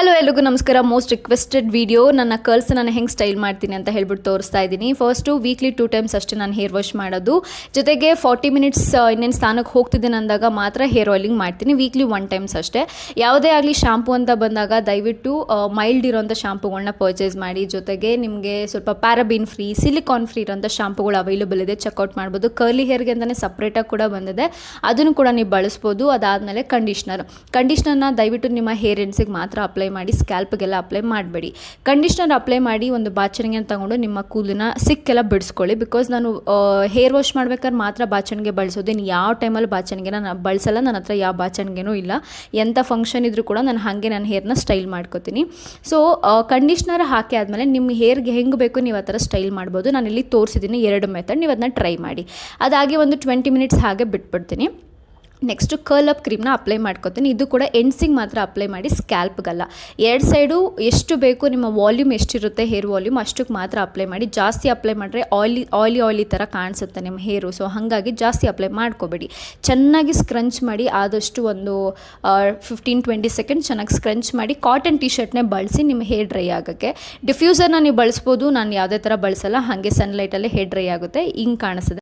Hello ಎಲ್ರಿಗೂ ನಮಸ್ಕಾರ. Most requested video ನನ್ನ ಕರ್ಲ್ಸ್ ನಾನು ಹೆಂಗೆ ಸ್ಟೈಲ್ ಮಾಡ್ತೀನಿ ಅಂತ ಹೇಳ್ಬಿಟ್ಟು ತೋರಿಸ್ತಾ ಇದ್ದೀನಿ. ಫಸ್ಟು ವೀಕ್ಲಿ 2 ಟೈಮ್ಸ್ ಅಷ್ಟೇ ನಾನು ಹೇರ್ ವಾಶ್ ಮಾಡೋದು. ಜೊತೆಗೆ 40 ಮಿನಿಟ್ಸ್ ಇನ್ನೇನು ಸ್ನಾನಕ್ಕೆ ಹೋಗ್ತಿದ್ದೀನಿ ಅಂದಾಗ ಮಾತ್ರ ಹೇರ್ ಆಯಿಲಿಂಗ್ ಮಾಡ್ತೀನಿ. ವೀಕ್ಲಿ 1 ಟೈಮ್ಸ್ ಅಷ್ಟೇ. ಯಾವುದೇ ಆಗಲಿ ಶಾಂಪು ಅಂತ ಬಂದಾಗ ದಯವಿಟ್ಟು ಮೈಲ್ಡ್ ಇರೋಂಥ ಶಾಂಪುಗಳನ್ನ ಪರ್ಚೇಸ್ ಮಾಡಿ. ಜೊತೆಗೆ ನಿಮಗೆ ಸ್ವಲ್ಪ ಪ್ಯಾರಾಬಿನ್ ಫ್ರೀ, ಸಿಲಿಕಾನ್ ಫ್ರೀ ಇರೋಂಥ ಶಾಂಪುಗಳು ಅವೈಲೇಬಲ್ ಇದೆ, ಚೆಕ್ಔಟ್ ಮಾಡ್ಬೋದು. ಕರ್ಲಿ ಹೇರ್ಗೆ ಅಂತಲೇ ಸಪ್ರೇಟಾಗಿ ಕೂಡ ಬಂದಿದೆ, ಅದನ್ನು ಕೂಡ ನೀವು ಬಳಸ್ಬೋದು. ಅದಾದಮೇಲೆ ಕಂಡೀಷ್ನರ್ನ ದಯವಿಟ್ಟು ನಿಮ್ಮ ಹೇರ್ ಎಂಡ್ಸಿಗೆ ಮಾತ್ರ ಅಪ್ಲೈ ಮಾಡಿ, ಸ್ಕ್ಯಾಲ್ಪ್ಗೆಲ್ಲ ಅಪ್ಲೈ ಮಾಡಬೇಡಿ. ಕಂಡೀಷ್ನರ್ ಅಪ್ಲೈ ಮಾಡಿ ಒಂದು ಬಾಚಣಿಗೆ ತಗೊಂಡು ನಿಮ್ಮ ಕೂದಲನ್ನ ಸಿಕ್ಕೆಲ್ಲ ಬಿಡಿಸ್ಕೊಳ್ಳಿ. ಬಿಕಾಸ್ ನಾನು ಹೇರ್ ವಾಶ್ ಮಾಡ್ಬೇಕಾದ್ರೆ ಮಾತ್ರ ಬಾಚಣಿಗೆ ಬಳಸೋದು. ಇನ್ನು ಯಾವ ಟೈಮಲ್ಲಿ ಬಾಚಣಿಗೆನ ನಾನು ಬಳಸಲ್ಲ. ನನ್ನ ಹತ್ರ ಯಾವ ಬಾಚಣಿಗೆನೂ ಇಲ್ಲ. ಎಂಥ ಫಂಕ್ಷನ್ ಇದ್ರೂ ಕೂಡ ನಾನು ಹಾಗೆ ನನ್ನ ಹೇರ್ನ ಸ್ಟೈಲ್ ಮಾಡ್ಕೋತೀನಿ. ಸೊ ಕಂಡೀಷ್ನರ್ ಹಾಕಿ ಆದಮೇಲೆ ನಿಮ್ಮ ಹೇರ್ಗೆ ಹೆಂಗೆ ಬೇಕು ನೀವು ಆ ಥರ ಸ್ಟೈಲ್ ಮಾಡ್ಬೋದು. ನಾನಿಲ್ಲಿ ತೋರಿಸಿದ್ದೀನಿ 2 ಮೆಥಡ್, ನೀವು ಅದನ್ನ ಟ್ರೈ ಮಾಡಿ. ಅದಾಗಿ ಒಂದು 20 ಮಿನಿಟ್ಸ್ ಹಾಗೆ ಬಿಟ್ಬಿಡ್ತೀನಿ. ನೆಕ್ಸ್ಟು ಕರ್ಲ್ ಅಪ್ ಕ್ರೀಮ್ನ ಅಪ್ಲೈ ಮಾಡ್ಕೊತೀನಿ. ಇದು ಕೂಡ ಎಂಡ್ಸಿಗೆ ಮಾತ್ರ ಅಪ್ಲೈ ಮಾಡಿ, ಸ್ಕ್ಯಾಲ್ಪ್ಗಲ್ಲ. 2 ಸೈಡು ಎಷ್ಟು ಬೇಕು ನಿಮ್ಮ ವಾಲ್ಯೂಮ್ ಎಷ್ಟಿರುತ್ತೆ ಹೇರ್ ವಾಲ್ಯೂಮ್ ಅಷ್ಟಕ್ಕೆ ಮಾತ್ರ ಅಪ್ಲೈ ಮಾಡಿ. ಜಾಸ್ತಿ ಅಪ್ಲೈ ಮಾಡಿದ್ರೆ ಆಯ್ಲಿ ಥರ ಕಾಣಿಸುತ್ತೆ ನಿಮ್ಮ ಹೇರು. ಸೊ ಹಾಗಾಗಿ ಜಾಸ್ತಿ ಅಪ್ಲೈ ಮಾಡ್ಕೋಬೇಡಿ. ಚೆನ್ನಾಗಿ ಸ್ಕ್ರಂಚ್ ಮಾಡಿ, ಆದಷ್ಟು ಒಂದು 15-20 ಸೆಕೆಂಡ್ ಚೆನ್ನಾಗಿ ಸ್ಕ್ರಂಚ್ ಮಾಡಿ ಕಾಟನ್ ಟಿ ಶರ್ಟ್ನೇ ಬಳಸಿ ನಿಮ್ಮ ಹೇರ್ ಡ್ರೈ ಆಗೋಕ್ಕೆ. ಡಿಫ್ಯೂಸರ್ನ ನೀವು ಬಳಸ್ಬೋದು, ನಾನು ಯಾವುದೇ ಥರ ಬಳಸಲ್ಲ. ಹಾಗೆ ಸನ್ಲೈಟಲ್ಲೇ ಹೇರ್ ಡ್ರೈ ಆಗುತ್ತೆ, ಹಿಂಗೆ ಕಾಣಿಸುತ್ತೆ.